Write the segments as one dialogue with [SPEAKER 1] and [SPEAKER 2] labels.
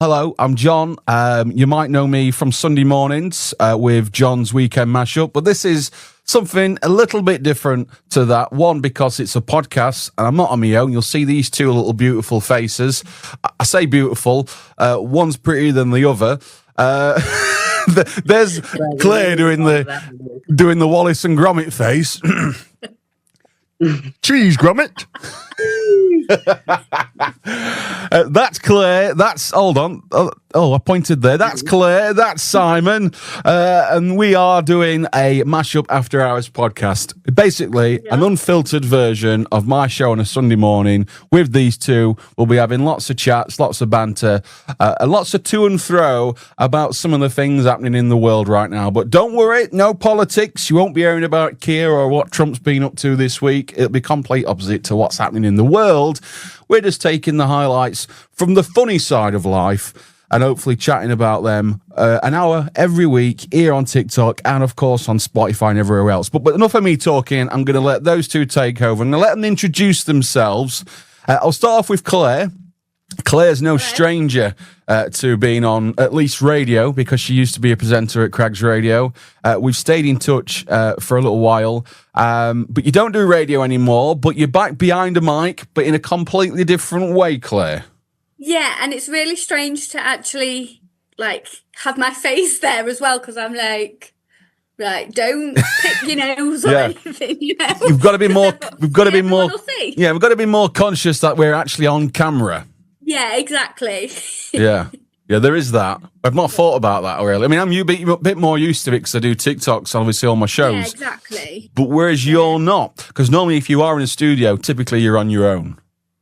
[SPEAKER 1] Hello, I'm John. You might know me from Sunday mornings with John's Weekend Mashup, but this is something a little bit different to that. One, because it's a podcast and I'm not on my own. You'll see these two little beautiful faces. I say beautiful. One's prettier than the other. There's Clare doing the Wallace and Gromit face. Cheese, Gromit. That's Claire. Hold on. I pointed there. That's Claire. That's Simon. And we are doing a Mashup After Hours podcast. Basically, an unfiltered version of my show on a Sunday morning with these two. We'll be having lots of chats, lots of banter, and lots of to and fro about some of the things happening in the world right now. But don't worry, no politics. You won't be hearing about Keir or what Trump's been up to this week. It'll be complete opposite to what's happening in the world. We're just taking the highlights from the funny side of life and hopefully chatting about them an hour every week here on TikTok and, of course, on Spotify and everywhere else. But enough of me talking. I'm going to let those two take over. I'm going to let them introduce themselves. I'll start off with Claire. Claire's no stranger to being on at least radio because she used to be a presenter at Craig's Radio. We've stayed in touch for a little while, but you don't do radio anymore, but you're back behind a mic, but in a completely different way, Claire.
[SPEAKER 2] Yeah, and it's really strange to actually, have my face there as well, because I'm like... Right, don't pick your nose or anything,
[SPEAKER 1] We've got to be more... We've got to be more conscious that we're actually on camera.
[SPEAKER 2] Yeah, exactly.
[SPEAKER 1] Yeah, there is that. I've not thought about that really. I mean, I'm a bit more used to it because I do TikToks, obviously, on my shows.
[SPEAKER 2] Yeah, exactly.
[SPEAKER 1] But whereas you're not, because normally if you are in a studio, typically you're on your own.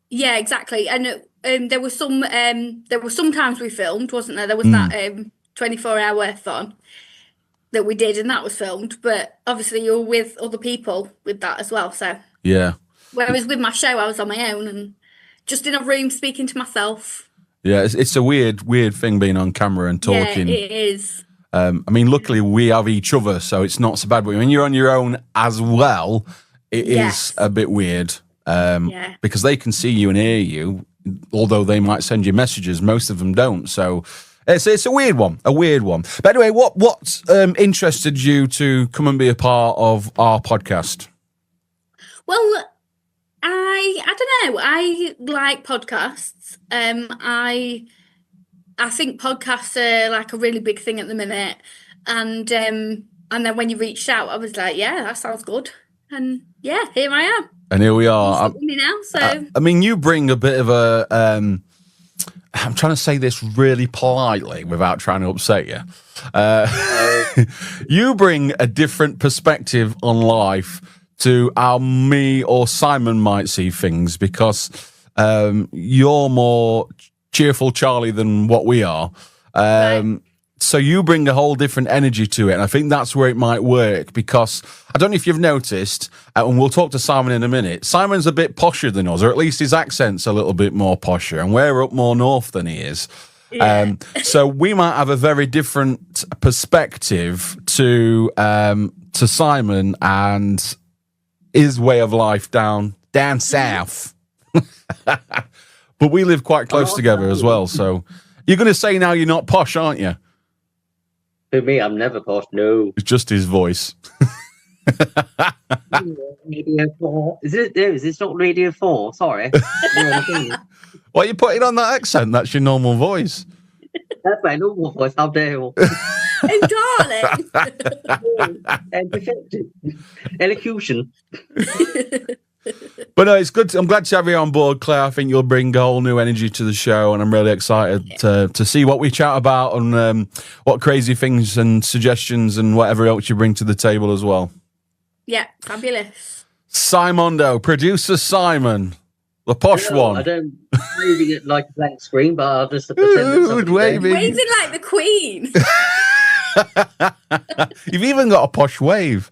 [SPEAKER 1] Yeah,
[SPEAKER 2] exactly. And there were some times we filmed, wasn't there? There was that 24-hour-thon that we did, and that was filmed. But obviously, you're with other people with that as well. So
[SPEAKER 1] yeah.
[SPEAKER 2] Whereas with my show, I was on my own and just in a room speaking to myself.
[SPEAKER 1] Yeah, it's a weird thing being on camera and talking.
[SPEAKER 2] Yeah, it is.
[SPEAKER 1] I mean, luckily we have each other, so it's not so bad. But when you're on your own as well, it is a bit weird because they can see you and hear you, although they might send you messages. Most of them don't. So it's a weird one, But anyway, what interested you to come and be a part of our podcast?
[SPEAKER 2] Well, I don't know. I like podcasts. I think podcasts are like a really big thing at the minute. And then when you reached out, I was like, yeah, that sounds good. And yeah, here I am.
[SPEAKER 1] And here we are. I mean, you bring a bit of a. I'm trying to say this really politely without trying to upset you. You bring a different perspective on life to how me or Simon might see things because you're more cheerful Charlie than what we are. Right. So you bring a whole different energy to it. And I think that's where it might work because I don't know if you've noticed, and we'll talk to Simon in a minute, Simon's a bit posher than us, or at least his accent's a little bit more posher, and we're up more north than he is. Yeah. So we might have a very different perspective to Simon and his way of life down south. But we live quite close together as well. So you're going to say now you're not posh, aren't you?
[SPEAKER 3] To me, I'm never posh, no.
[SPEAKER 1] It's just his voice.
[SPEAKER 3] Radio 4. Is this not Radio 4? Sorry.
[SPEAKER 1] Why are you putting on that accent? That's your normal voice.
[SPEAKER 3] That's my normal voice. How dare you?
[SPEAKER 2] Oh, darling.
[SPEAKER 3] And defective. Elocution.
[SPEAKER 1] But no, it's good. I'm glad to have you on board, Claire. I think you'll bring a whole new energy to the show, and I'm really excited to see what we chat about and what crazy things and suggestions and whatever else you bring to the table as well.
[SPEAKER 2] Yeah, fabulous.
[SPEAKER 1] Simondo, producer Simon, the posh one.
[SPEAKER 3] I don't waving it like a blank screen, but I'll just pretend
[SPEAKER 1] waving
[SPEAKER 2] like the Queen.
[SPEAKER 1] You've even got a posh wave.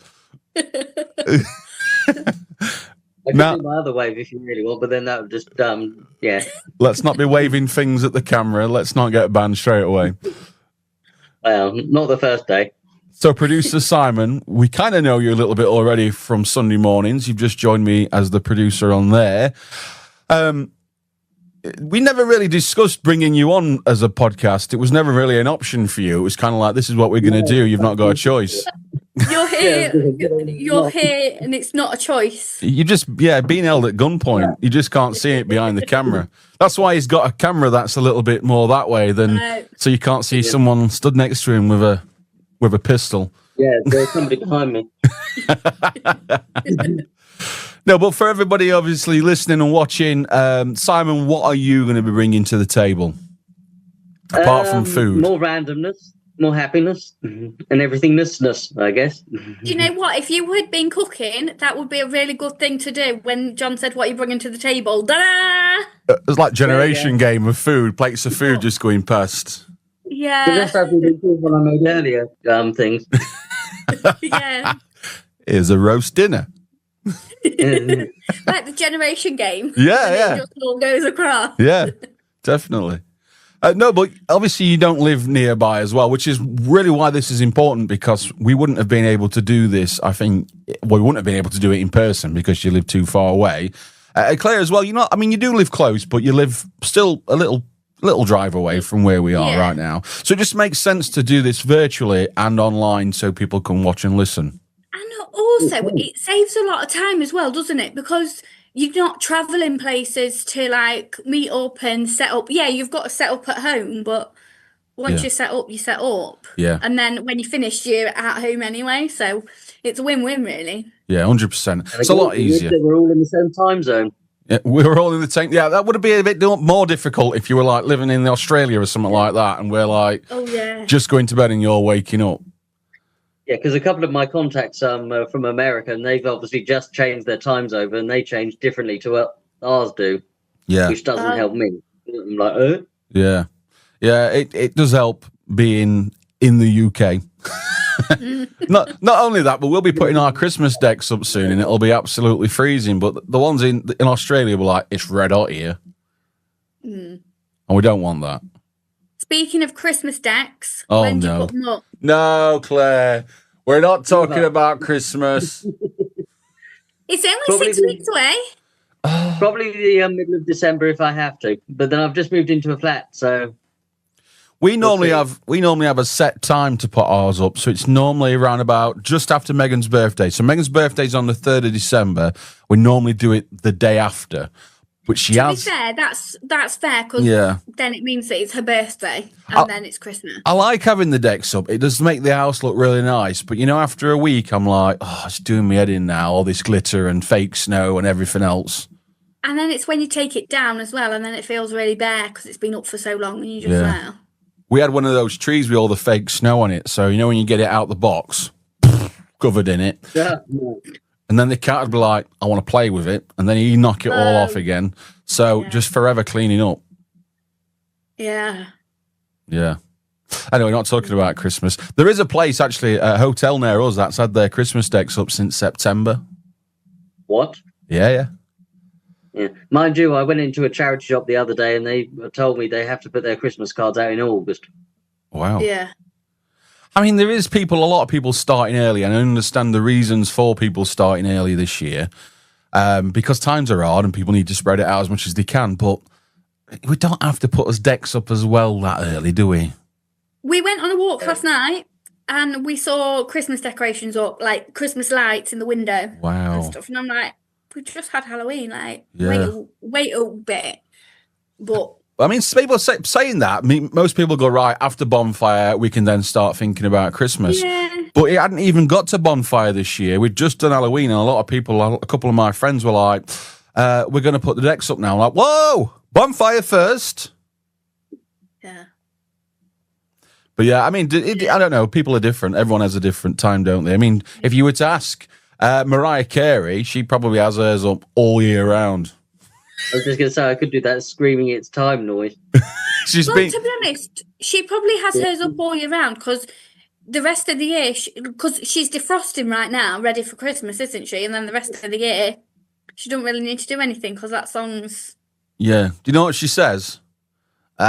[SPEAKER 3] I could do my other wave if you really want, but then that would just,
[SPEAKER 1] Let's not be waving things at the camera. Let's not get banned straight away.
[SPEAKER 3] Well, not the first day.
[SPEAKER 1] So, producer Simon, we kind of know you a little bit already from Sunday mornings. You've just joined me as the producer on there. we never really discussed bringing you on as a podcast. It was never really an option for you. It was kind of like, this is what we're going to do. You've not got a choice.
[SPEAKER 2] You're here. You're here, and it's not a choice.
[SPEAKER 1] You just, being held at gunpoint. You just can't see it behind the camera. That's why he's got a camera that's a little bit more that way than, so you can't see someone stood next to him with a pistol.
[SPEAKER 3] Yeah, there's somebody behind me.
[SPEAKER 1] No, but for everybody obviously listening and watching, Simon, what are you going to be bringing to the table? Apart from food.
[SPEAKER 3] More randomness, more happiness, and everythingness, I guess.
[SPEAKER 2] Do you know what? If you had been cooking, that would be a really good thing to do. When John said, "What are you bringing to the table?" Da-da!
[SPEAKER 1] It's like generation game of food, plates of food just going past.
[SPEAKER 2] Yeah.
[SPEAKER 3] That's how we did when I made earlier things.
[SPEAKER 2] Yeah.
[SPEAKER 1] Here's a roast dinner.
[SPEAKER 2] Like the generation game.
[SPEAKER 1] Yeah.
[SPEAKER 2] It just all goes across.
[SPEAKER 1] Yeah, definitely. No, but obviously you don't live nearby as well, which is really why this is important, because we wouldn't have been able to do this. I think we wouldn't have been able to do it in person because you live too far away. Claire as well, you do live close, but you live still a little drive away from where we are right now. So it just makes sense to do this virtually and online so people can watch and listen.
[SPEAKER 2] And also, it saves a lot of time as well, doesn't it? Because you're not travelling places to like meet up and set up. Yeah, you've got to set up at home, but once you set up, you set up.
[SPEAKER 1] Yeah.
[SPEAKER 2] And then when you finish, you're at home anyway. So it's a win-win, really.
[SPEAKER 1] Yeah, 100%. It's a lot easier.
[SPEAKER 3] We're all in the same time zone.
[SPEAKER 1] Yeah, we were all in the same. Yeah, that would be a bit more difficult if you were like living in Australia or something like that, and we're like, just going to bed and you're waking up.
[SPEAKER 3] Yeah, because a couple of my contacts from America, and they've obviously just changed their times over, and they change differently to what ours do.
[SPEAKER 1] Yeah,
[SPEAKER 3] which doesn't help me. I'm like,
[SPEAKER 1] Yeah, it does help being in the UK. Not only that, but we'll be putting our Christmas decks up soon, and it'll be absolutely freezing. But the ones in Australia were like, it's red hot here, and we don't want that.
[SPEAKER 2] Speaking of Christmas decks,
[SPEAKER 1] when
[SPEAKER 2] do you put them up?
[SPEAKER 1] No, Claire, we're not talking about Christmas.
[SPEAKER 2] It's only 6 weeks away.
[SPEAKER 3] Probably the middle of December if I have to, but then I've just moved into a flat, so
[SPEAKER 1] we normally have a set time to put ours up, so it's normally around about just after Megan's birthday. So Megan's birthday's on the 3rd of December. We normally do it the day after. But to be fair,
[SPEAKER 2] that's fair, because then it means that it's her birthday and then it's Christmas.
[SPEAKER 1] I like having the decks up. It does make the house look really nice. But, after a week, I'm like, it's doing me head in now, all this glitter and fake snow and everything else.
[SPEAKER 2] And then it's when you take it down as well, and then it feels really bare because it's been up for so long and you just wow.
[SPEAKER 1] We had one of those trees with all the fake snow on it. So, when you get it out the box, covered in it. Yeah. And then the cat would be like, I want to play with it. And then he'd knock it all off again. So just forever cleaning up.
[SPEAKER 2] Yeah.
[SPEAKER 1] Yeah. Anyway, not talking about Christmas. There is a place, actually, a hotel near us that's had their Christmas decks up since September.
[SPEAKER 3] What?
[SPEAKER 1] Yeah.
[SPEAKER 3] Mind you, I went into a charity shop the other day and they told me they have to put their Christmas cards out in August.
[SPEAKER 1] Wow.
[SPEAKER 2] Yeah.
[SPEAKER 1] I mean, there is a lot of people starting early, and I understand the reasons for people starting early this year, because times are hard and people need to spread it out as much as they can, but we don't have to put us decks up as well that early, do we?
[SPEAKER 2] We went on a walk last night and we saw Christmas decorations up, like Christmas lights in the window.
[SPEAKER 1] Wow.
[SPEAKER 2] And stuff. And I'm like, we just had Halloween, like,
[SPEAKER 1] yeah.
[SPEAKER 2] wait a bit. But
[SPEAKER 1] I mean, people saying that, most people go, right, after bonfire, we can then start thinking about Christmas.
[SPEAKER 2] Yeah.
[SPEAKER 1] But it hadn't even got to bonfire this year. We'd just done Halloween, and a lot of people, a couple of my friends were like, we're going to put the decks up now. I'm like, whoa, bonfire first.
[SPEAKER 2] Yeah.
[SPEAKER 1] But yeah, I mean, I don't know. People are different. Everyone has a different time, don't they? I mean, if you were to ask Mariah Carey, she probably has hers up all year round.
[SPEAKER 3] I was just going to say, I could do that screaming it's time noise.
[SPEAKER 2] To be honest, she probably has hers up all year round, because the rest of the year, because she's defrosting right now, ready for Christmas, isn't she? And then the rest of the year, she don't really need to do anything because that song's...
[SPEAKER 1] Yeah. Do you know what she says? Yeah.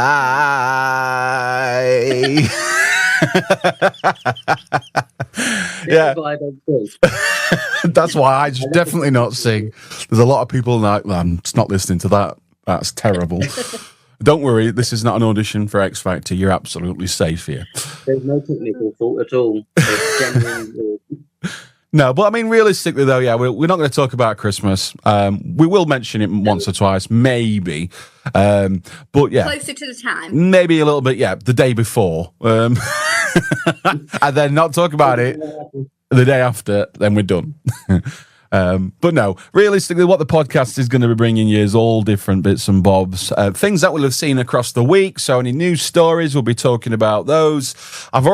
[SPEAKER 1] That's why I just definitely not sing. There's a lot of people like, I'm just not listening to that. That's terrible. Don't worry, this is not an audition for X Factor. You're absolutely safe here.
[SPEAKER 3] There's no technical fault at all. It's genuine.
[SPEAKER 1] No, but I mean, realistically, though, yeah, we're not going to talk about Christmas. We will mention it once or twice, maybe. But yeah.
[SPEAKER 2] Closer to the time.
[SPEAKER 1] Maybe a little bit, yeah, the day before. And then not talk about it the day after, then we're done. But no, realistically, what the podcast is going to be bringing you is all different bits and bobs, things that we'll have seen across the week. So any news stories, we'll be talking about those. I've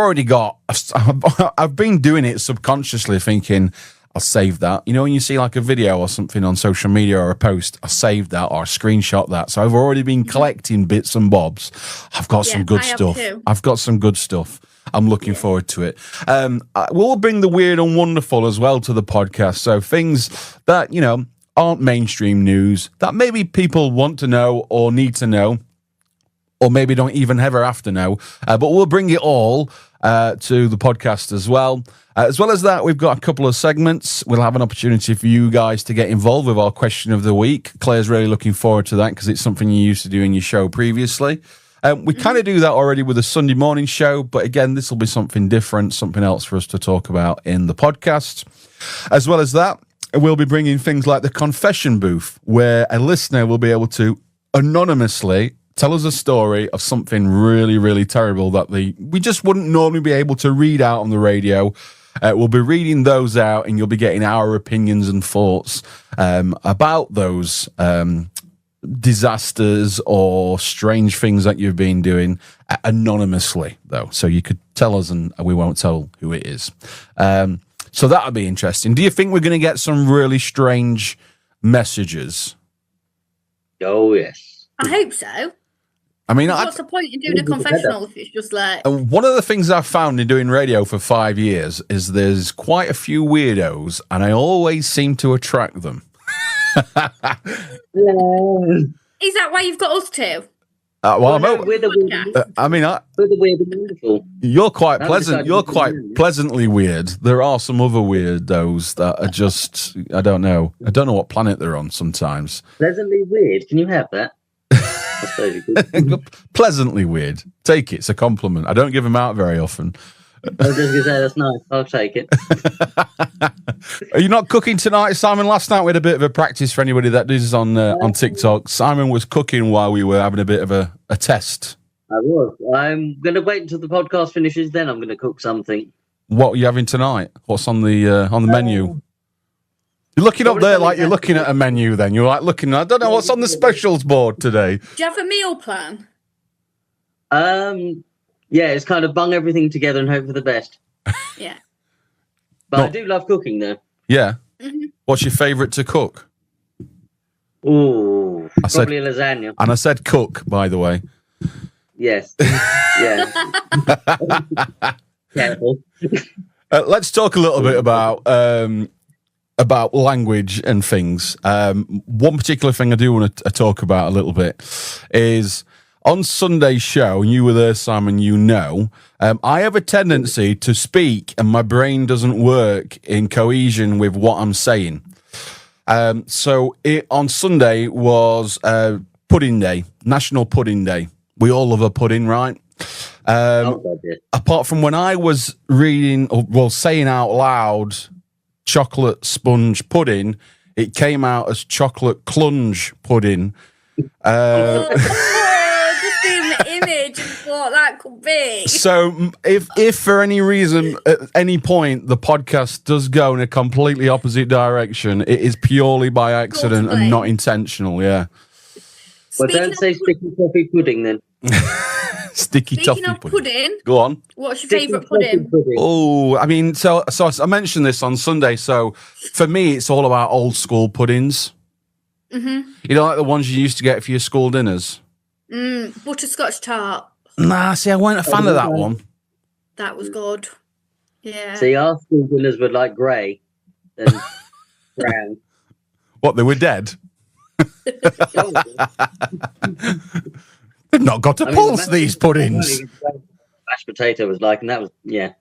[SPEAKER 1] been doing it subconsciously, thinking I'll save that. You know, when you see like a video or something on social media or a post, I'll save that or I screenshot that. So I've already been collecting bits and bobs. I've got some good stuff. I've got some good stuff. I'm looking forward to it. We'll bring the weird and wonderful as well to the podcast. So things that, you know, aren't mainstream news that maybe people want to know or need to know, or maybe don't even ever have to know. But we'll bring it all to the podcast as well. As well as that, we've got a couple of segments. We'll have an opportunity for you guys to get involved with our question of the week. Claire's really looking forward to that because it's something you used to do in your show previously. We kind of do that already with a Sunday morning show, but again, this will be something different, something else for us to talk about in the podcast. As well as that, we'll be bringing things like the confession booth, where a listener will be able to anonymously tell us a story of something really, really terrible that we just wouldn't normally be able to read out on the radio. We'll be reading those out, and you'll be getting our opinions and thoughts about those disasters or strange things that you've been doing anonymously, though. So you could tell us, and we won't tell who it is. So that'll be interesting. Do you think we're going to get some really strange messages?
[SPEAKER 3] Oh, yes.
[SPEAKER 2] I hope so.
[SPEAKER 1] I mean,
[SPEAKER 2] what's the point in doing a confessional if it's just like...
[SPEAKER 1] One of the things I've found in doing radio for 5 years is there's quite a few weirdos, and I always seem to attract them.
[SPEAKER 2] Is that why you've got us two?
[SPEAKER 1] We're the
[SPEAKER 3] weird and wonderful.
[SPEAKER 1] You're quite pleasant. You're quite pleasantly weird. There are some other weirdos that are just, I don't know what planet they're on sometimes.
[SPEAKER 3] Pleasantly weird. Can you have that? I suppose you could.
[SPEAKER 1] Pleasantly weird. Take it. It's a compliment. I don't give them out very often.
[SPEAKER 3] I was just going to say, that's nice. I'll take it.
[SPEAKER 1] Are you not cooking tonight, Simon? Last night we had a bit of a practice for anybody that is on TikTok. Simon was cooking while we were having a bit of a test.
[SPEAKER 3] I was. I'm going to wait until the podcast finishes, then I'm going to cook something.
[SPEAKER 1] What are you having tonight? What's on the menu? You're looking up there like you're looking at a menu then. You're like looking, I don't know what's on the specials board today.
[SPEAKER 2] Do you have a meal plan?
[SPEAKER 3] Yeah, it's kind of bung everything together and hope for the best.
[SPEAKER 2] Yeah.
[SPEAKER 3] But I do love cooking, though.
[SPEAKER 1] Yeah. Mm-hmm. What's your favourite to cook?
[SPEAKER 3] Ooh, probably lasagna.
[SPEAKER 1] And I said cook, by the way.
[SPEAKER 3] Yes. Yeah. Careful.
[SPEAKER 1] Let's talk a little bit about language and things. One particular thing I do want to talk about a little bit is on Sunday's show, and you were there, Simon, you know, I have a tendency to speak and my brain doesn't work in cohesion with what I'm saying. So on Sunday was Pudding Day, National Pudding Day. We all love a pudding, right? Apart from when I was reading, well, saying out loud chocolate sponge pudding, it came out as chocolate clunge pudding.
[SPEAKER 2] Just seeing the image of what that could be.
[SPEAKER 1] So if for any reason at any point the podcast does go in a completely opposite direction, it is purely by accident and not intentional. Yeah.
[SPEAKER 3] Well, don't say sticky toffee pudding then.
[SPEAKER 1] Sticky
[SPEAKER 2] Speaking
[SPEAKER 1] toffee
[SPEAKER 2] of pudding,
[SPEAKER 1] go on.
[SPEAKER 2] What's your favourite pudding?
[SPEAKER 1] Oh, I mean, so I mentioned this on Sunday. So for me, it's all about old school puddings.
[SPEAKER 2] Mm-hmm.
[SPEAKER 1] You know, like the ones you used to get for your school dinners.
[SPEAKER 2] Butterscotch tart.
[SPEAKER 1] Nah, see, I weren't a fan of that one.
[SPEAKER 2] That was good. Yeah.
[SPEAKER 3] See, our school dinners were like grey and brown.
[SPEAKER 1] What, they were dead? They've not got a pulse, these puddings.
[SPEAKER 3] Mashed potato was like, and that was, yeah.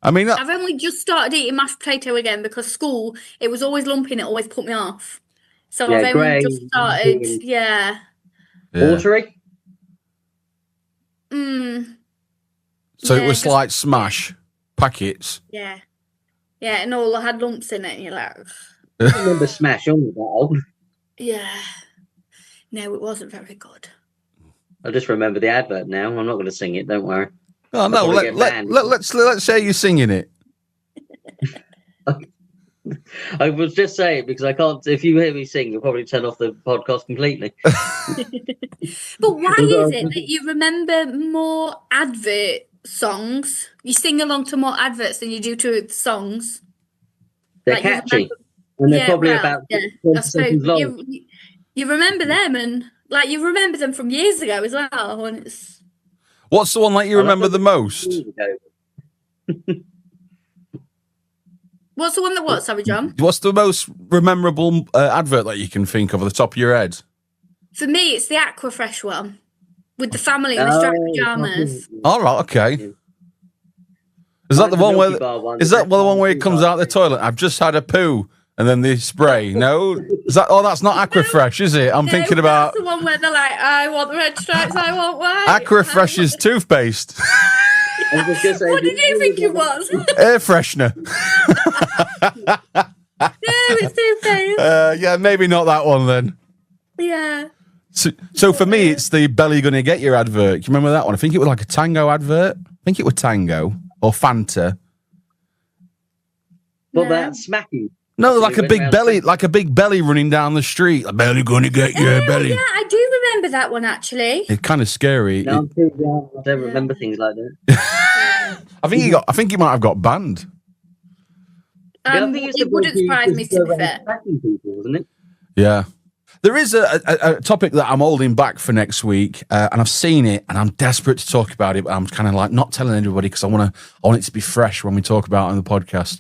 [SPEAKER 1] I mean,
[SPEAKER 2] I've only just started eating mashed potato again because school, it was always lumping, it always put me off. So
[SPEAKER 3] Yeah,
[SPEAKER 2] I've only
[SPEAKER 3] grey,
[SPEAKER 2] just started.
[SPEAKER 3] green.
[SPEAKER 2] Yeah.
[SPEAKER 3] Watery?
[SPEAKER 1] So it
[SPEAKER 2] Yeah,
[SPEAKER 1] was
[SPEAKER 2] just-
[SPEAKER 1] like Smash packets.
[SPEAKER 2] Yeah. Yeah, and all had lumps in it, and you're like, ugh.
[SPEAKER 3] I remember Smash on that old.
[SPEAKER 2] Yeah. No, it wasn't very good.
[SPEAKER 3] I just remember the advert now. I'm not going to sing it. Don't worry.
[SPEAKER 1] Oh no,
[SPEAKER 3] probably get banned.
[SPEAKER 1] let's say you're singing it.
[SPEAKER 3] I was just saying because I can't. If you hear me sing, you'll probably turn off the podcast completely.
[SPEAKER 2] But why is it that you remember more advert songs? You sing along to more adverts than you do to songs.
[SPEAKER 3] They're
[SPEAKER 2] Like, you
[SPEAKER 3] catchy,
[SPEAKER 2] remember-
[SPEAKER 3] and they're
[SPEAKER 2] Yeah,
[SPEAKER 3] probably
[SPEAKER 2] well,
[SPEAKER 3] about
[SPEAKER 2] yeah,
[SPEAKER 3] 20
[SPEAKER 2] I suppose
[SPEAKER 3] seconds long.
[SPEAKER 2] you remember them, and like you remember them from years ago as well. And it's
[SPEAKER 1] What's the one that you remember the most?
[SPEAKER 2] what's the one that was? Sorry, John.
[SPEAKER 1] What's the most memorable advert that you can think of at the top of your head?
[SPEAKER 2] For me, it's the Aquafresh one with the family in the striped pajamas.
[SPEAKER 1] All right, okay. Is that the one where? Is that the one where it comes out the toilet? I've just had a poo, and then they spray. No, is that? Oh, that's not Aquafresh, is it? I'm thinking about
[SPEAKER 2] That's the one where they're like, I want the red stripes, I want white.
[SPEAKER 1] Aquafresh's toothpaste,
[SPEAKER 3] I was just gonna say,
[SPEAKER 2] What did you think it was?
[SPEAKER 1] air freshener.
[SPEAKER 2] No, it's toothpaste.
[SPEAKER 1] Yeah, maybe not that one then.
[SPEAKER 2] Yeah.
[SPEAKER 1] So for me, it's the Belly Gonna Get Your advert. Do you remember that one? I think it was like a Tango advert. I think it was Tango or Fanta.
[SPEAKER 3] Well,
[SPEAKER 2] No.
[SPEAKER 3] that's smacking.
[SPEAKER 1] No,
[SPEAKER 3] So
[SPEAKER 1] like
[SPEAKER 3] you
[SPEAKER 1] a
[SPEAKER 3] went
[SPEAKER 1] big
[SPEAKER 3] round
[SPEAKER 1] belly,
[SPEAKER 3] saying-
[SPEAKER 1] like a big belly running down the street. A belly gonna get your
[SPEAKER 2] Oh,
[SPEAKER 1] belly.
[SPEAKER 2] yeah, I do remember that one actually.
[SPEAKER 1] It's kind of scary.
[SPEAKER 3] No, I'm too young. I don't remember things like that.
[SPEAKER 1] I think he might have got banned.
[SPEAKER 3] But I think it's
[SPEAKER 2] It wouldn't surprise me, to be fair.
[SPEAKER 3] smacking people, wasn't it?
[SPEAKER 1] Yeah. There is a topic that I'm holding back for next week, and I've seen it, and I'm desperate to talk about it, but I'm kind of like not telling anybody because I want it to be fresh when we talk about it on the podcast.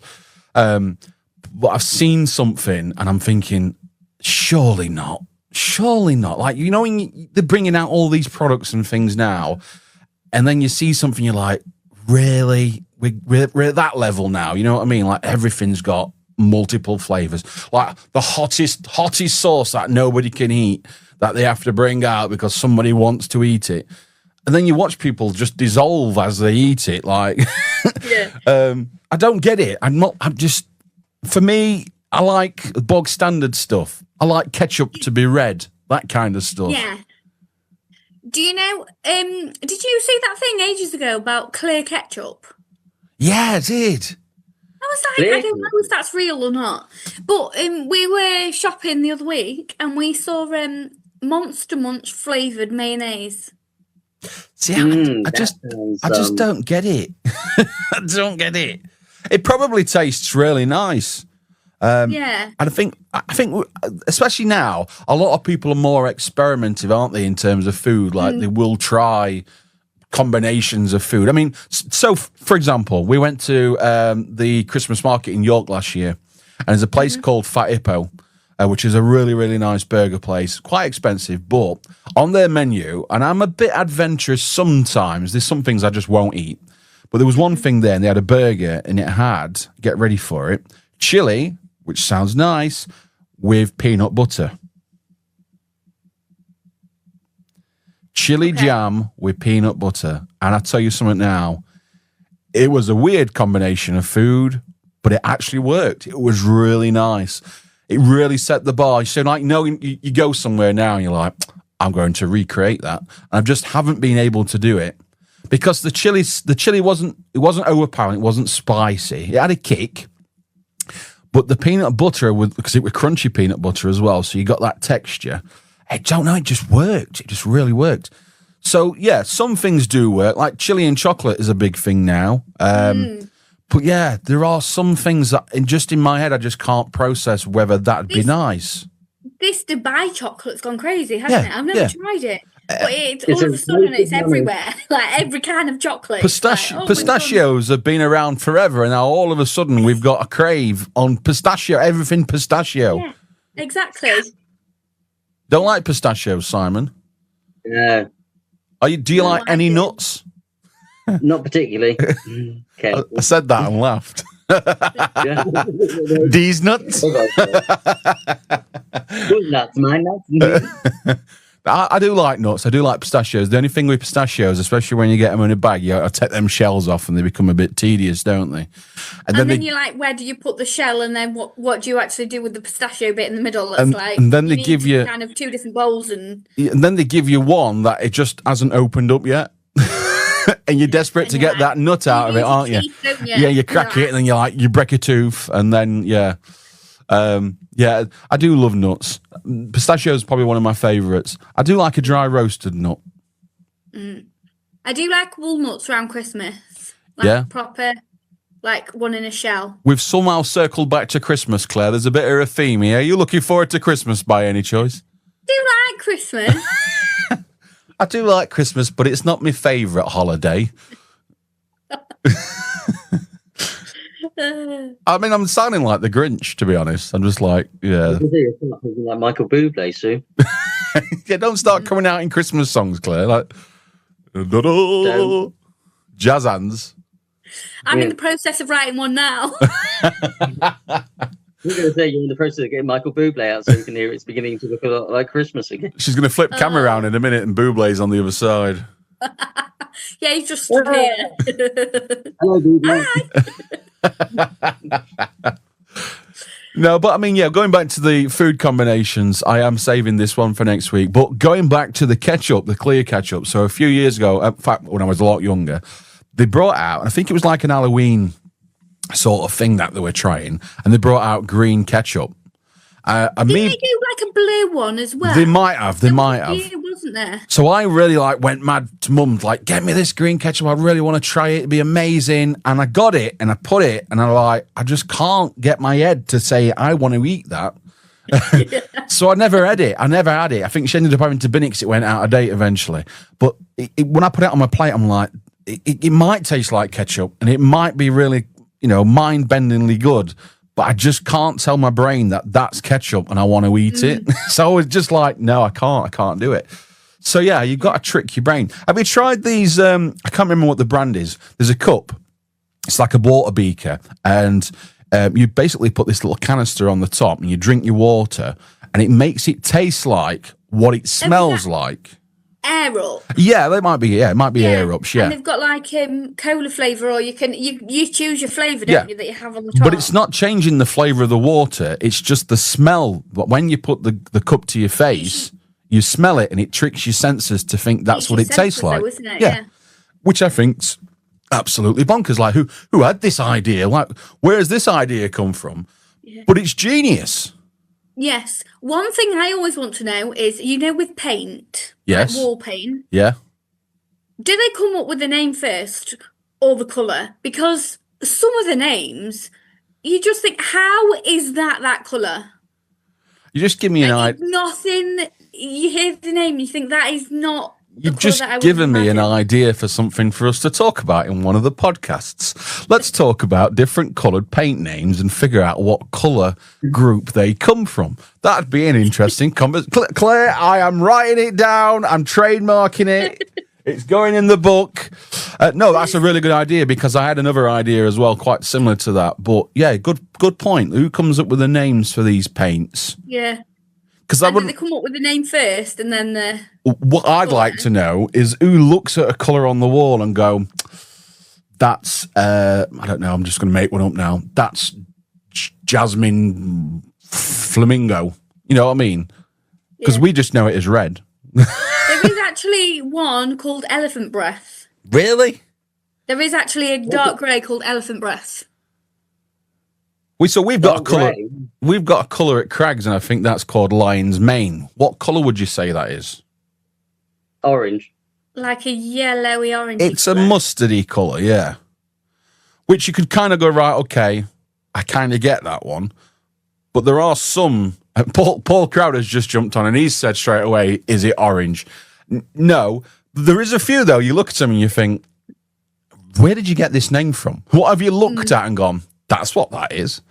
[SPEAKER 1] But I've seen something, and I'm thinking, surely not. Like, you know, when they're bringing out all these products and things now, and then you see something, you're like, really? We're at that level now. You know what I mean? Like, everything's got multiple flavors, like the hottest sauce that nobody can eat that they have to bring out because somebody wants to eat it, and then you watch people just dissolve as they eat it. Like,
[SPEAKER 2] Yeah.
[SPEAKER 1] I don't get it. For me, I like bog standard stuff. I like ketchup to be red, that kind of stuff.
[SPEAKER 2] Yeah. Do you know, did you see that thing ages ago about Clare ketchup?
[SPEAKER 1] Yeah, I did.
[SPEAKER 2] I was like, I don't know if that's real or not. But we were shopping the other week and we saw Monster Munch flavoured mayonnaise.
[SPEAKER 1] See, I just don't get it. I don't get it. It probably tastes really nice.
[SPEAKER 2] Yeah.
[SPEAKER 1] And I think, especially now, a lot of people are more experimentative, aren't they, in terms of food? Like they will try combinations of food. I mean, so for example, we went to the Christmas market in York last year, and there's a place called Fat Hippo, which is a really, really nice burger place. Quite expensive, but on their menu, and I'm a bit adventurous sometimes, there's some things I just won't eat. But there was one thing there, and they had a burger, and it had, get ready for it, chili, which sounds nice, with peanut butter. Chili jam with peanut butter. And I tell you something now, it was a weird combination of food, but it actually worked. It was really nice. It really set the bar. So, like, you go somewhere now and you're like, I'm going to recreate that. And I just haven't been able to do it because the chili wasn't overpowering. It wasn't spicy. It had a kick, but the peanut butter, because it was crunchy peanut butter as well, so you got that texture. I don't know, it just worked. It just really worked. So, yeah, some things do work. Like chili and chocolate is a big thing now. But, yeah, there are some things that, in my head, I just can't process whether that'd be nice.
[SPEAKER 2] This Dubai chocolate's gone crazy, hasn't it? I've never tried it. But it's all of a sudden it's everywhere. Like every kind of chocolate.
[SPEAKER 1] Pistachios have been around forever, and now all of a sudden we've got a crave on pistachio, everything pistachio.
[SPEAKER 2] Yeah, exactly.
[SPEAKER 1] Don't like pistachios, Simon?
[SPEAKER 3] Yeah.
[SPEAKER 1] Do you like any nuts?
[SPEAKER 3] Not particularly. Okay.
[SPEAKER 1] I said that and laughed. These nuts.
[SPEAKER 3] Nuts, my nuts.
[SPEAKER 1] I do like nuts. I do like pistachios. The only thing with pistachios, especially when you get them in a bag, you got to take them shells off and they become a bit tedious, don't they?
[SPEAKER 2] And then you're like, where do you put the shell? And then what do you actually do with the pistachio bit in the middle? That's
[SPEAKER 1] and then they give you
[SPEAKER 2] kind of two different bowls. And
[SPEAKER 1] then they give you one that it just hasn't opened up yet. And you're desperate to get that nut out of it, aren't you? Yeah, you crack it and then you break a tooth and then, yeah. I do love nuts. Pistachio is probably one of my favourites. I do like a dry roasted nut.
[SPEAKER 2] I do like walnuts around Christmas. Like proper, like one in a shell.
[SPEAKER 1] We've somehow circled back to Christmas, Claire. There's a bit of a theme here. Are you looking forward to Christmas by any choice?
[SPEAKER 2] Do you like Christmas?
[SPEAKER 1] I do like Christmas, but it's not my favourite holiday. I mean, I'm sounding like the Grinch, to be honest. I'm just like, yeah.
[SPEAKER 3] Like Michael Bublé soon.
[SPEAKER 1] Yeah, don't start coming out in Christmas songs, Claire. Like, jazz hands.
[SPEAKER 2] I'm in the process of writing one now.
[SPEAKER 3] You're going to say you're in the process of getting Michael Bublé out so you can hear it's beginning to look a lot like Christmas again.
[SPEAKER 1] She's going to flip camera around in a minute and Bublé's on the other side.
[SPEAKER 2] Yeah, he's just stood here.
[SPEAKER 3] Hello, Bublé.
[SPEAKER 1] No, but I mean, yeah, going back to the food combinations, I am saving this one for next week. But going back to the ketchup, the clear ketchup. So a few years ago, in fact, when I was a lot younger, they brought out, and I think it was like an Halloween sort of thing that they were trying, and they brought out green ketchup.
[SPEAKER 2] Didn't they do like a blue one as well?
[SPEAKER 1] They might have.
[SPEAKER 2] Wasn't there?
[SPEAKER 1] So I really went mad to mum, like, get me this green ketchup. I really want to try it. It'd be amazing. And I got it and I put it and I just can't get my head to say I want to eat that. So I never had it. I think she ended up having to bin it because it went out of date eventually. But when I put it on my plate, I'm like, it might taste like ketchup and it might be really, mind-bendingly good. But I just can't tell my brain that that's ketchup and I want to eat it. So I was just like, no, I can't do it. So yeah, you've got to trick your brain. Have you tried these? I can't remember what the brand is. There's a cup. It's like a water beaker. And you basically put this little canister on the top and you drink your water and it makes it taste like what it smells like.
[SPEAKER 2] Air up.
[SPEAKER 1] Yeah, it might be air ups, yeah.
[SPEAKER 2] And they've got like cola flavour, or you choose your flavour, don't you, that you have on the top.
[SPEAKER 1] But it's not changing the flavour of the water, it's just the smell. But when you put the cup to your face, you smell it and it tricks your senses to think that's what it tastes like.
[SPEAKER 2] Though, isn't it?
[SPEAKER 1] Yeah. Which I think's absolutely bonkers. Like who had this idea? Like, where has this idea come from? Yeah. But it's genius.
[SPEAKER 2] Yes. One thing I always want to know is, with paint,
[SPEAKER 1] yes,
[SPEAKER 2] like wall paint,
[SPEAKER 1] yeah,
[SPEAKER 2] do they come up with the name first or the colour? Because some of the names, you just think, how is that colour?
[SPEAKER 1] You just give me an idea.
[SPEAKER 2] Nothing. You hear the name, you think that is not.
[SPEAKER 1] You've just given me an idea for something for us to talk about in one of the podcasts. Let's talk about different coloured paint names and figure out what colour group they come from. That'd be an interesting conversation. Claire, I am writing it down. I'm trademarking it. It's going in the book. No, that's a really good idea because I had another idea as well, quite similar to that. But yeah, good point. Who comes up with the names for these paints?
[SPEAKER 2] Yeah.
[SPEAKER 1] Because
[SPEAKER 2] they come up with the name first and then the...
[SPEAKER 1] What I'd like to know is who looks at a colour on the wall and go, that's, I don't know, I'm just going to make one up now. That's jasmine flamingo. You know what I mean? Because we just know it as red.
[SPEAKER 2] There is actually one called elephant breath.
[SPEAKER 1] Really?
[SPEAKER 2] There is actually a dark grey called elephant breath.
[SPEAKER 1] We've got a colour. We've got a colour at Craig's, and I think that's called Lion's Mane. What colour would you say that is?
[SPEAKER 3] Orange.
[SPEAKER 2] Like a yellowy orange.
[SPEAKER 1] It's a mustardy colour, yeah. Which you could kind of go, right, okay, I kind of get that one. But there are some. Paul Crowder's just jumped on, and he said straight away, "Is it orange?" No, there is a few though. You look at them and you think, "Where did you get this name from? What have you looked at and gone? That's what that is."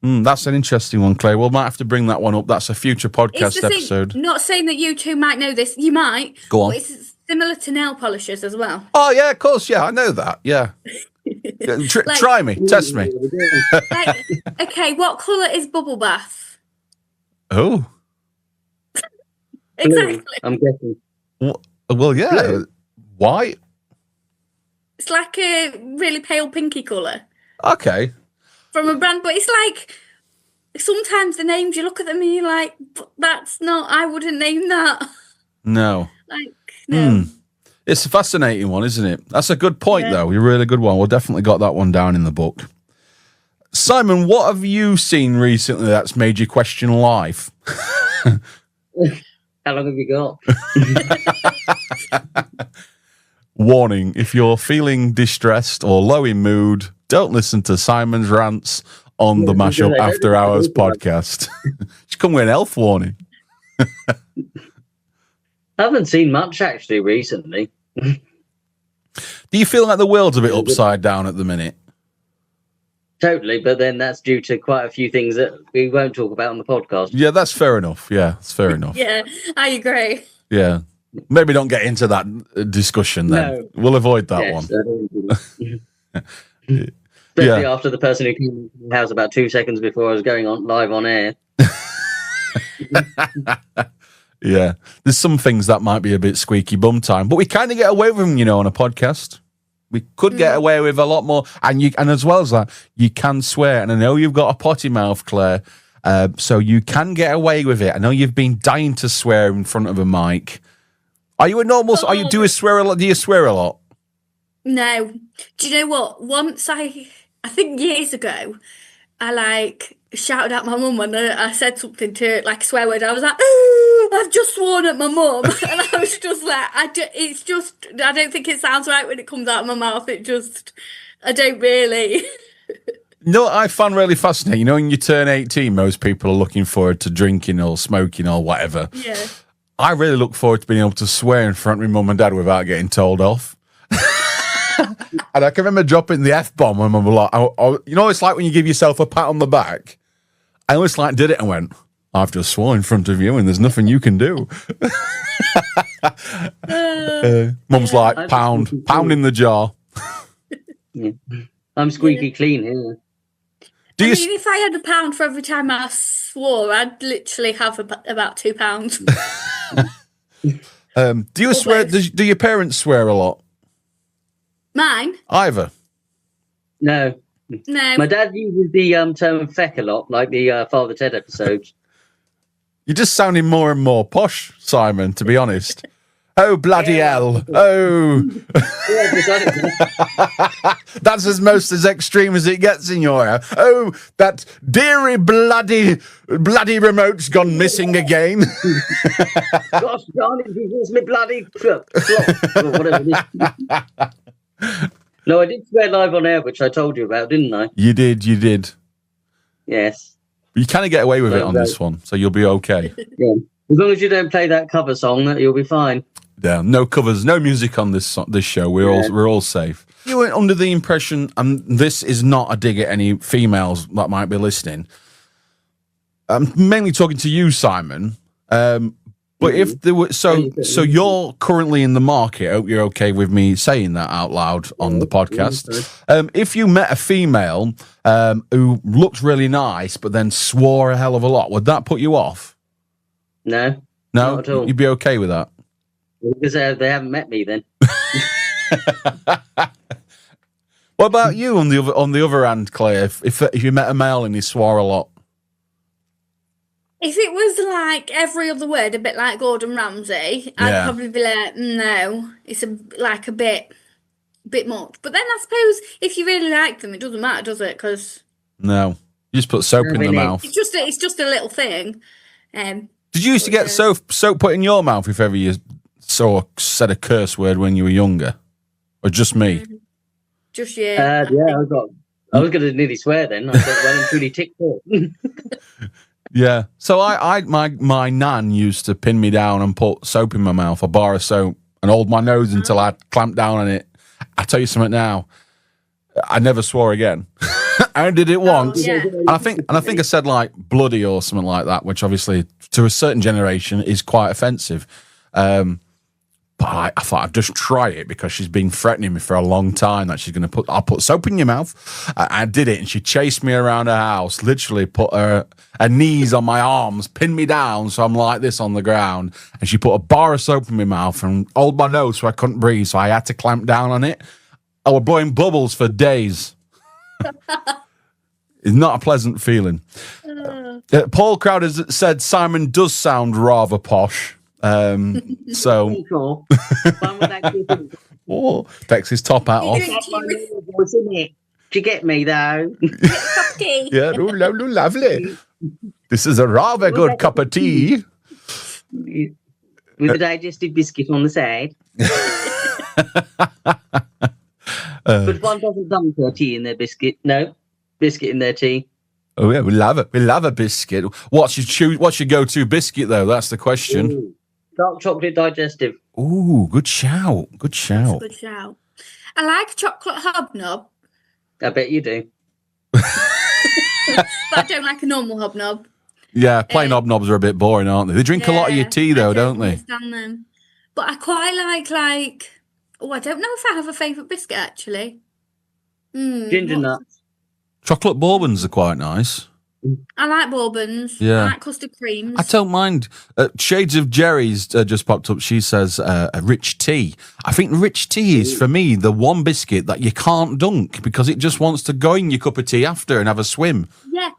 [SPEAKER 1] That's an interesting one, Claire. We might have to bring that one up. That's a future podcast episode.
[SPEAKER 2] Not saying that you two might know this. You might.
[SPEAKER 1] Go on.
[SPEAKER 2] But it's similar to nail polishers as well.
[SPEAKER 1] Oh, yeah, of course. Yeah, I know that. Yeah. Try me. Test me.
[SPEAKER 2] Okay, what colour is bubble bath?
[SPEAKER 1] Oh.
[SPEAKER 2] Exactly.
[SPEAKER 3] I'm guessing.
[SPEAKER 1] Well, yeah.
[SPEAKER 3] Blue.
[SPEAKER 1] White?
[SPEAKER 2] It's like a really pale pinky colour
[SPEAKER 1] Okay.
[SPEAKER 2] from a brand, but it's like sometimes the names you look at them and you're like, but that's not. I wouldn't name that.
[SPEAKER 1] No.
[SPEAKER 2] Like no.
[SPEAKER 1] It's a fascinating one, isn't it? That's a good point,
[SPEAKER 2] Yeah.
[SPEAKER 1] though. You're a really good one. We'll definitely got that one down in the book. Simon, what have you seen recently that's made you question life?
[SPEAKER 3] How long have you got?
[SPEAKER 1] Warning, if you're feeling distressed or low in mood, don't listen to Simon's rants on the Mashup After Hours podcast. Should come with an health warning.
[SPEAKER 3] I haven't seen much actually recently.
[SPEAKER 1] Do you feel like the world's a bit upside down at the minute?
[SPEAKER 3] Totally, but then that's due to quite a few things that we won't talk about on the podcast.
[SPEAKER 1] Yeah, that's fair enough. Yeah, that's fair enough.
[SPEAKER 2] Yeah, I agree.
[SPEAKER 1] Yeah. Maybe don't get into that discussion then.
[SPEAKER 3] No.
[SPEAKER 1] We'll avoid that
[SPEAKER 3] Yes,
[SPEAKER 1] one.
[SPEAKER 3] Especially after the person who came into the house about 2 seconds before I was going on live on air.
[SPEAKER 1] Yeah. There's some things that might be a bit squeaky bum time, but we kind of get away with them, on a podcast. We could get away with a lot more. And as well as that, you can swear. And I know you've got a potty mouth, Claire, so you can get away with it. I know you've been dying to swear in front of a mic. Are you a normal? Do you swear a lot? Do you swear a lot?
[SPEAKER 2] No. Do you know what? Once I think years ago, I shouted at my mum when I said something to a swear word. I was like, oh, I've just sworn at my mum. And I was just like, I don't think it sounds right when it comes out of my mouth. I don't really.
[SPEAKER 1] No, I found really fascinating. When you turn 18, most people are looking forward to drinking or smoking or whatever.
[SPEAKER 2] Yeah.
[SPEAKER 1] I really look forward to being able to swear in front of my mum and dad without getting told off. And I can remember dropping the F-bomb when Mum was like, it's like when you give yourself a pat on the back. I always did it and went, I've just sworn in front of you and there's nothing you can do. Mum's like, pound in the jar.
[SPEAKER 3] Yeah. I'm squeaky clean here.
[SPEAKER 2] If I had £1 for every time I swore, I'd literally have about £2.
[SPEAKER 1] Do you swear? Do your parents swear a lot?
[SPEAKER 2] Mine?
[SPEAKER 1] Either?
[SPEAKER 3] No.
[SPEAKER 2] No.
[SPEAKER 3] My dad uses the term feck a lot, like the Father Ted episodes.
[SPEAKER 1] You're just sounding more and more posh, Simon, to be honest. Oh, bloody hell. Oh. That's as extreme as it gets in your hair. Oh, that dearie bloody remote's gone missing again.
[SPEAKER 3] Gosh darn it, he was me bloody flop, or whatever it is. No, I did swear live on air, which I told you about, didn't I?
[SPEAKER 1] You did.
[SPEAKER 3] Yes.
[SPEAKER 1] You kind of get away with it on this one, so you'll be okay.
[SPEAKER 3] Yeah. As long as you don't play that cover song, you'll be fine.
[SPEAKER 1] Yeah, no covers, no music on this show. We're all safe. You were under the impression, and this is not a dig at any females that might be listening. I'm mainly talking to you, Simon. But if there were, so you're currently in the market. I hope you're okay with me saying that out loud on the podcast. If you met a female who looked really nice but then swore a hell of a lot, would that put you off?
[SPEAKER 3] No,
[SPEAKER 1] No,
[SPEAKER 3] not at all.
[SPEAKER 1] You'd be okay with that.
[SPEAKER 3] Because they haven't met me then.
[SPEAKER 1] What about you on the other hand, Claire? If you met a male and he swore a lot,
[SPEAKER 2] If it was every other word, a bit like Gordon Ramsay, I'd probably be like, no, it's a bit much. But then I suppose if you really like them, it doesn't matter, does it? Because
[SPEAKER 1] no, you just put soap in the mouth.
[SPEAKER 2] It's just a little thing.
[SPEAKER 1] Did you used to get soap put in your mouth if ever you said a curse word when you were younger, or just me?
[SPEAKER 2] Just you.
[SPEAKER 3] Yeah, I was going to nearly swear then. I thought, well, I'm truly ticked off.
[SPEAKER 1] Yeah. So my nan used to pin me down and put soap in my mouth, a bar of soap, and hold my nose until I clamped down on it. I tell you something now, I never swore again. I did it once.
[SPEAKER 2] Yeah.
[SPEAKER 1] And I think I said bloody or something like that, which obviously to a certain generation is quite offensive. But I thought I'd just try it because she's been threatening me for a long time that she's going to I'll put soap in your mouth. I did it, and she chased me around her house, literally put her knees on my arms, pinned me down so I'm like this on the ground, and she put a bar of soap in my mouth and hold my nose so I couldn't breathe, so I had to clamp down on it. I was blowing bubbles for days. It's not a pleasant feeling. Paul Crowder said Simon does sound rather posh. So takes his top hat off.
[SPEAKER 3] Do you get me though?
[SPEAKER 1] Yeah, lovely. This is a rather good cup of tea
[SPEAKER 3] with a digestive biscuit on the side. But one doesn't dunk their tea in their biscuit. No, biscuit in their tea.
[SPEAKER 1] Oh yeah, we love it. We love a biscuit. What's your go-to biscuit though? That's the question.
[SPEAKER 3] Ooh, dark chocolate digestive.
[SPEAKER 1] Ooh, good shout. Good shout.
[SPEAKER 2] Good shout. I like chocolate hobnob.
[SPEAKER 3] I bet you do.
[SPEAKER 2] But I don't like a normal hobnob.
[SPEAKER 1] Yeah, plain hobnobs are a bit boring, aren't they? They drink a lot of your tea though, don't they?
[SPEAKER 2] Understand them. But I quite like. Oh, I don't know if I have a favourite biscuit actually.
[SPEAKER 3] Ginger nuts.
[SPEAKER 1] Chocolate bourbons are quite nice.
[SPEAKER 2] I like bourbons.
[SPEAKER 1] Yeah.
[SPEAKER 2] I like custard creams.
[SPEAKER 1] I don't mind. Shades of Jerry's just popped up. She says a rich tea. I think rich tea is, for me, the one biscuit that you can't dunk because it just wants to go in your cup of tea after and have a swim.
[SPEAKER 2] Yeah.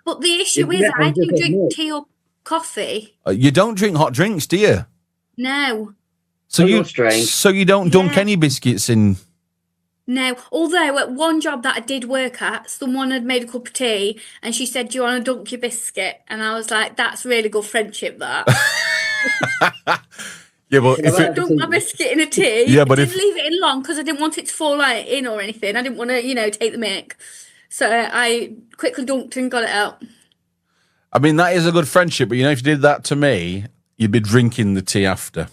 [SPEAKER 2] But the issue is I don't drink tea or coffee.
[SPEAKER 1] You don't drink hot drinks, do you?
[SPEAKER 2] No.
[SPEAKER 1] So
[SPEAKER 3] strange.
[SPEAKER 1] So you don't dunk any biscuits in...
[SPEAKER 2] No, although at one job that I did work at, someone had made a cup of tea and she said, do you want to dunk your biscuit? And I was like, that's really good friendship, that.
[SPEAKER 1] Yeah, but if
[SPEAKER 2] I dunked my biscuit in a tea,
[SPEAKER 1] yeah, but
[SPEAKER 2] I didn't leave it in long because I didn't want it to fall in or anything. I didn't want to, take the mick. So I quickly dunked and got it out.
[SPEAKER 1] I mean, that is a good friendship, but if you did that to me, you'd be drinking the tea after.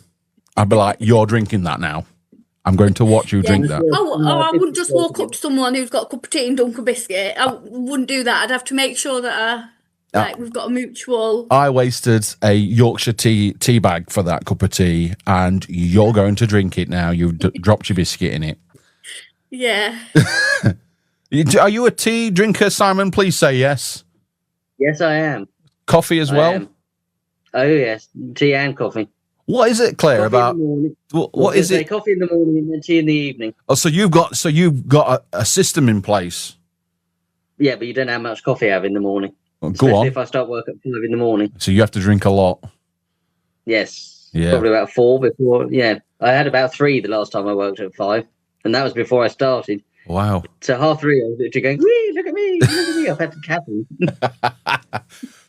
[SPEAKER 1] I'd be like, you're drinking that now. I'm going to watch you drink that.
[SPEAKER 2] I wouldn't just walk up to someone who's got a cup of tea and dunk a biscuit. I wouldn't do that. I'd have to make sure that we've got a mutual...
[SPEAKER 1] I wasted a Yorkshire tea bag for that cup of tea, and you're going to drink it now. You've dropped your biscuit in it.
[SPEAKER 2] Yeah.
[SPEAKER 1] Are you a tea drinker, Simon? Please say yes.
[SPEAKER 3] Yes, I am.
[SPEAKER 1] Coffee as well?
[SPEAKER 3] Oh, yes. Tea and coffee.
[SPEAKER 1] What is it, Clare? About what is it?
[SPEAKER 3] Coffee in the morning and then tea in the evening.
[SPEAKER 1] Oh, so you've got a system in place.
[SPEAKER 3] Yeah, but you don't know how much coffee I have in the morning.
[SPEAKER 1] Well, go on.
[SPEAKER 3] If I start work at 5 in the morning.
[SPEAKER 1] So you have to drink a lot.
[SPEAKER 3] Yes.
[SPEAKER 1] Yeah.
[SPEAKER 3] Probably about 4 before. Yeah, I had about 3 the last time I worked at 5, and that was before I started.
[SPEAKER 1] Wow.
[SPEAKER 3] So 3:30, I was literally going, "Wee, look at me, look at me." I've had to caffeine.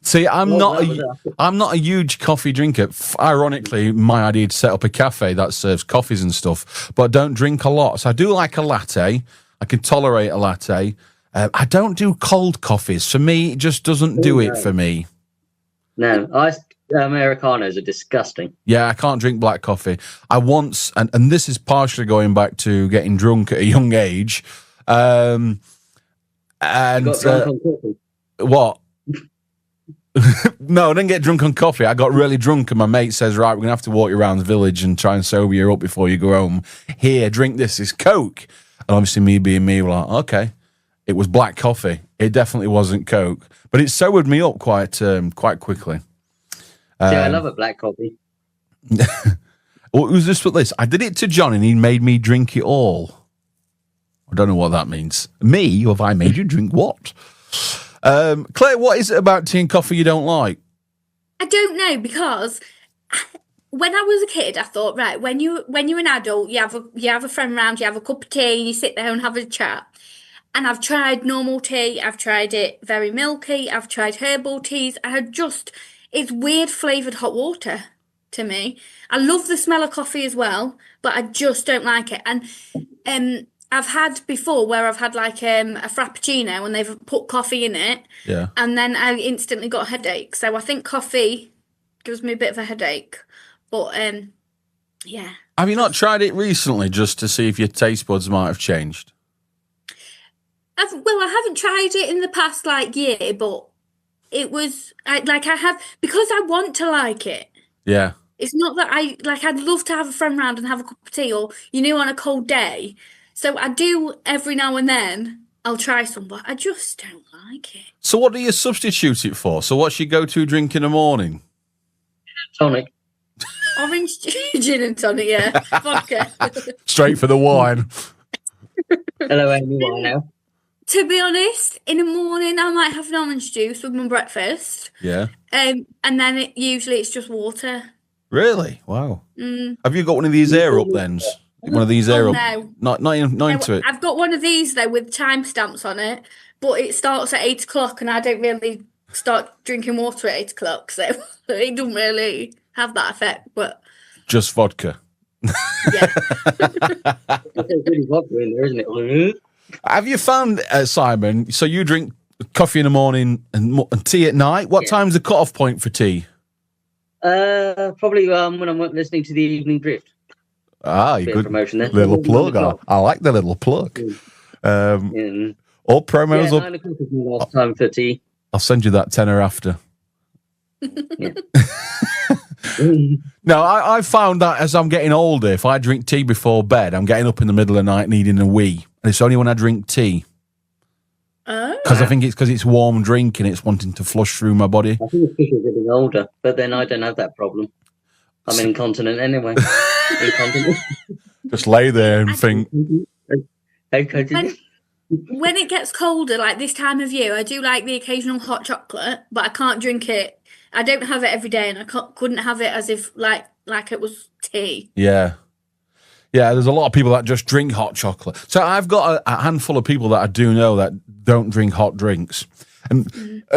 [SPEAKER 1] See, I'm not a huge coffee drinker. Ironically, my idea to set up a cafe that serves coffees and stuff, but I don't drink a lot. So I do like a latte. I can tolerate a latte. I don't do cold coffees. For me, it just doesn't do it for me.
[SPEAKER 3] No, Americanos are disgusting.
[SPEAKER 1] Yeah, I can't drink black coffee. I once, and this is partially going back to getting drunk at a young age. And
[SPEAKER 3] you got drunk on coffee?
[SPEAKER 1] What? No, I didn't get drunk on coffee. I got really drunk, and my mate says, "Right, we're gonna have to walk you around the village and try and sober you up before you go home. Here, drink this. It's Coke." And obviously, me being me, we're like, "Okay." It was black coffee. It definitely wasn't Coke, but it sobered me up quite quickly.
[SPEAKER 3] I love a black coffee.
[SPEAKER 1] Well, it was just with this. I did it to John, and he made me drink it all. I don't know what that means. Me, or have I made you drink what? Claire, what is it about tea and coffee you don't like?
[SPEAKER 2] I don't know, because when I was a kid, I thought, right, when you're an adult, you have a friend round, you have a cup of tea, you sit there and have a chat. And I've tried normal tea, I've tried it very milky, I've tried herbal teas. It's weird flavoured hot water to me. I love the smell of coffee as well, but I just don't like it. And I've had before where I've had like a frappuccino and they've put coffee in it.
[SPEAKER 1] Yeah.
[SPEAKER 2] And then I instantly got a headache. So I think coffee gives me a bit of a headache. But yeah.
[SPEAKER 1] Have you not tried it recently just to see if your taste buds might have changed?
[SPEAKER 2] I haven't tried it in the past year, but it was I have, because I want to like it.
[SPEAKER 1] Yeah.
[SPEAKER 2] It's not that I'd love to have a friend round and have a cup of tea, or on a cold day. So I do every now and then. I'll try some, but I just don't like it.
[SPEAKER 1] So what do you substitute it for? So what's your go-to drink in the morning?
[SPEAKER 3] Tonic.
[SPEAKER 2] Orange gin and tonic, yeah. Vodka.
[SPEAKER 1] Straight for the wine.
[SPEAKER 3] Hello, Amy. Why now?
[SPEAKER 2] To be honest, in the morning I might have an orange juice with my breakfast.
[SPEAKER 1] Yeah.
[SPEAKER 2] And then usually it's just water.
[SPEAKER 1] Really? Wow.
[SPEAKER 2] Mm.
[SPEAKER 1] Have you got one of these air up thens? One of these air up?
[SPEAKER 2] No.
[SPEAKER 1] Not into it.
[SPEAKER 2] I've got one of these though with timestamps on it, but it starts at 8 o'clock, and I don't really start drinking water at 8 o'clock, so it doesn't really have that effect. But
[SPEAKER 1] just vodka.
[SPEAKER 2] Yeah.
[SPEAKER 3] There's really vodka in there, isn't it?
[SPEAKER 1] Have you found, Simon? So you drink coffee in the morning and tea at night. What time's the cut-off point for tea?
[SPEAKER 3] Probably when I'm listening to the Evening Drift.
[SPEAKER 1] Ah, you good
[SPEAKER 3] promotion there.
[SPEAKER 1] little plug. I like the little plug. All promos.
[SPEAKER 3] 9 o'clock is my last time for tea.
[SPEAKER 1] I'll send you that tenner after. No, I found that as I'm getting older, if I drink tea before bed, I'm getting up in the middle of the night needing a wee, and it's only when I drink tea. Because I think it's because it's warm drink and it's wanting to flush through my body.
[SPEAKER 3] I think it's because you're getting older, but then I don't have that problem. I'm incontinent anyway.
[SPEAKER 1] Just lay there and think.
[SPEAKER 2] When it gets colder, like this time of year, I do like the occasional hot chocolate, but I can't drink it. I don't have it every day, and I couldn't have it as if like it was tea.
[SPEAKER 1] Yeah. Yeah, there's a lot of people that just drink hot chocolate. So I've got a handful of people that I do know that don't drink hot drinks. And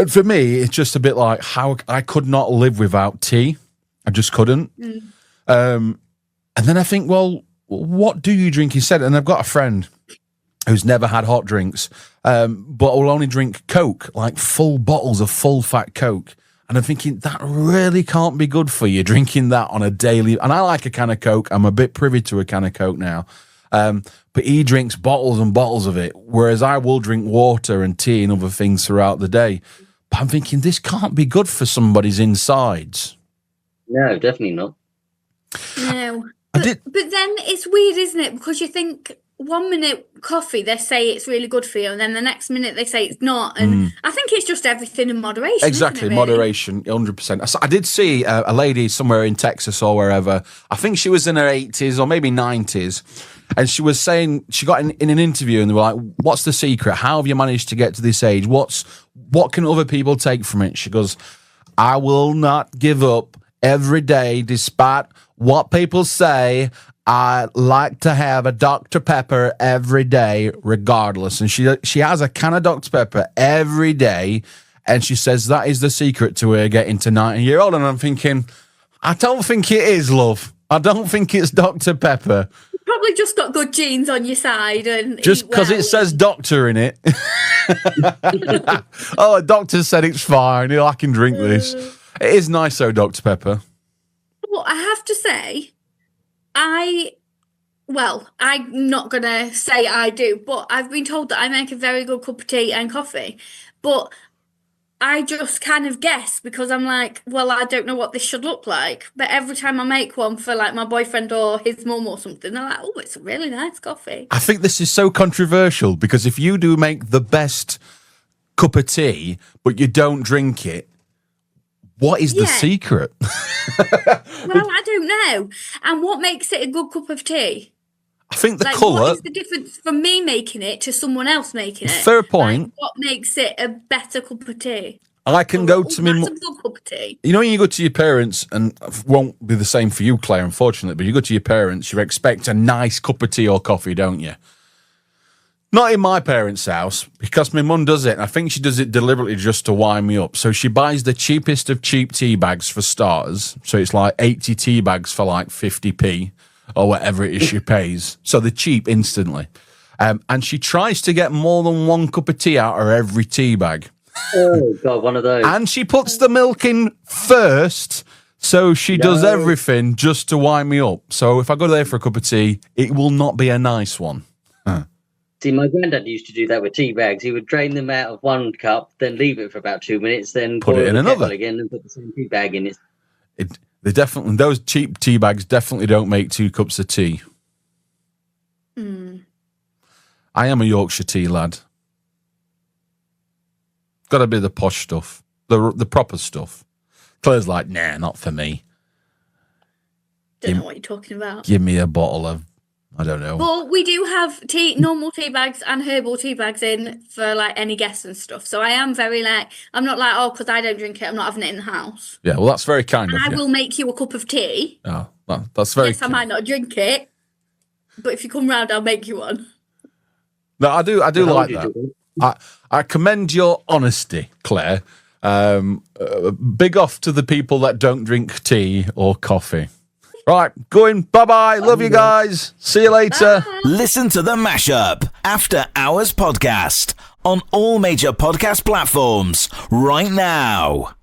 [SPEAKER 1] for me, it's just a bit like how I could not live without tea. I just couldn't. And then I think, well, what do you drink instead? And I've got a friend who's never had hot drinks, but will only drink Coke, like full bottles of full fat Coke. And I'm thinking, that really can't be good for you, drinking that on a daily... And I like a can of Coke. I'm a bit privy to a can of Coke now. But he drinks bottles and bottles of it, whereas I will drink water and tea and other things throughout the day. But I'm thinking, this can't be good for somebody's insides.
[SPEAKER 3] No, definitely not.
[SPEAKER 2] No. But then it's weird, isn't it? Because you think... 1 minute coffee, they say it's really good for you, and then the next minute they say it's not. And I think it's just everything in moderation.
[SPEAKER 1] Exactly,
[SPEAKER 2] isn't it, really?
[SPEAKER 1] moderation, 100%. I did see a lady somewhere in Texas or wherever. I think she was in her 80s or maybe 90s, and she was saying she got in an interview, and they were like, "What's the secret? How have you managed to get to this age? What can other people take from it?" She goes, "I will not give up every day, despite what people say. I like to have a Dr. Pepper every day, regardless." And she has a can of Dr. Pepper every day, and she says that is the secret to her getting to 90-year-old. And I'm thinking, I don't think it is, love. I don't think it's Dr. Pepper.
[SPEAKER 2] You probably just got good genes on your side, and
[SPEAKER 1] just because it says doctor in it. Oh, a doctor said it's fine. I can drink this. It is nice though, Dr. Pepper.
[SPEAKER 2] Well, I have to say, I'm not going to say I do, but I've been told that I make a very good cup of tea and coffee. But I just kind of guess because I'm like, well, I don't know what this should look like. But every time I make one for like my boyfriend or his mum or something, they're like, oh, it's a really nice coffee.
[SPEAKER 1] I think this is so controversial because if you do make the best cup of tea, but you don't drink it, what is the secret?
[SPEAKER 2] Well, I don't know. And what makes it a good cup of tea?
[SPEAKER 1] I think the colour...
[SPEAKER 2] What is the difference from me making it to someone else making it?
[SPEAKER 1] Fair point.
[SPEAKER 2] Like, what makes it a better cup of tea?
[SPEAKER 1] I can go to me...
[SPEAKER 2] That's a good cup of tea.
[SPEAKER 1] You know when you go to your parents, and it won't be the same for you, Claire, unfortunately, but you go to your parents, you expect a nice cup of tea or coffee, don't you? Not in my parents' house, because my mum does it, and I think she does it deliberately just to wind me up. So she buys the cheapest of cheap tea bags for starters. So it's like 80 tea bags for like 50p or whatever it is she pays. So they're cheap instantly. And she tries to get more than one cup of tea out of every tea bag.
[SPEAKER 3] Oh, God, one of those.
[SPEAKER 1] And she puts the milk in first, so she does everything just to wind me up. So if I go there for a cup of tea, it will not be a nice one.
[SPEAKER 3] See, my granddad used to do that with tea bags. He would drain them out of one cup, then leave it for about 2 minutes, then
[SPEAKER 1] put it in another
[SPEAKER 3] again, and put the same tea bag in it.
[SPEAKER 1] Those cheap tea bags definitely don't make 2 cups of tea. I am a Yorkshire tea lad. Got to be the posh stuff, the proper stuff. Claire's like, nah, not for me.
[SPEAKER 2] Don't know what you're talking about.
[SPEAKER 1] Give me a bottle of, I don't know.
[SPEAKER 2] But we do have normal tea bags and herbal tea bags in for like any guests and stuff. So I am very like, I'm not like, oh, because I don't drink it, I'm not having it in the house.
[SPEAKER 1] Yeah, well, that's very kind
[SPEAKER 2] and
[SPEAKER 1] of
[SPEAKER 2] I
[SPEAKER 1] you.
[SPEAKER 2] will make you a cup of tea.
[SPEAKER 1] Oh, that's very.
[SPEAKER 2] Yes, I might not drink it, but if you come round, I'll make you one.
[SPEAKER 1] No, I do like that. I commend your honesty, Claire. Big off to the people that don't drink tea or coffee. Right, going. Bye-bye. Love you guys. See you later.
[SPEAKER 2] Bye.
[SPEAKER 4] Listen to the Mashup After Hours podcast on all major podcast platforms right now.